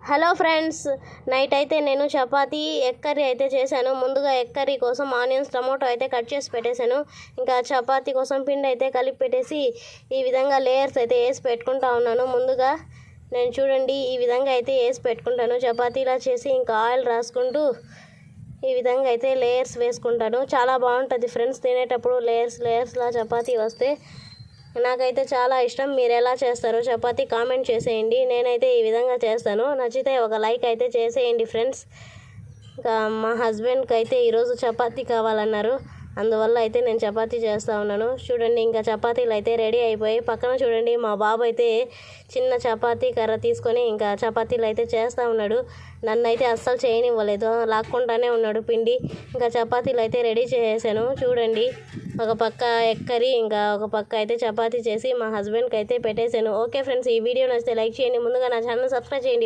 Hello friends, night అయితే నేను chapati egg curry అయితే చేశాను. ముందుగా ఎగ్ కర్రీ కోసం ఆనియన్స్ టమోటో అయితే కట్ చేసి పెట్టేశాను. ఇంకా చపాతీ కోసం పిండి అయితే కలిపి పెట్టేసి ఈ విధంగా లేయర్స్ అయితే వేసి పెట్టుకుంటా ఉన్నాను. ముందుగా నేను చూడండి ఈ విధంగా అయితే వేసి పెట్టుకుంటాను. చపాతీలా చేసి ఇంకా ఆయిల్ రాసుకుంటూ ఈ విధంగా అయితే లేయర్స్ వేసుకుంటాను. చాలా బాగుంటుంది ఫ్రెండ్స్, తినేటప్పుడు లేయర్స్లా చపాతీ వస్తే నాకైతే చాలా ఇష్టం. మీరు ఎలా చేస్తారో చపాతీ కామెంట్ చేసేయండి. నేనైతే ఈ విధంగా చేస్తాను. నచ్చితే ఒక లైక్ అయితే చేసేయండి ఫ్రెండ్స్. ఇంకా మా హస్బెండ్కి అయితే ఈరోజు చపాతీ కావాలన్నారు, అందువల్ల అయితే నేను చపాతీ చేస్తూ ఉన్నాను. చూడండి ఇంకా చపాతీలు అయితే రెడీ అయిపోయి పక్కన చూడండి మా బాబు అయితే చిన్న చపాతీ కర్ర తీసుకొని ఇంకా చపాతీలు అయితే చేస్తూ ఉన్నాడు. నన్ను అయితే అస్సలు చేయనివ్వలేదు, లాక్కుంటానే ఉన్నాడు పిండి. ఇంకా చపాతీలు అయితే రెడీ చేసేసాను. చూడండి ఒక పక్క ఎగ్ కర్రీ, ఇంకా ఒక పక్క అయితే చపాతీ చేసి మా హస్బెండ్కి అయితే పెట్టేశాను. ఓకే ఫ్రెండ్స్, ఈ వీడియో నచ్చితే లైక్ చేయండి. ముందుగా నా ఛానల్ సబ్స్క్రైబ్ చేయండి.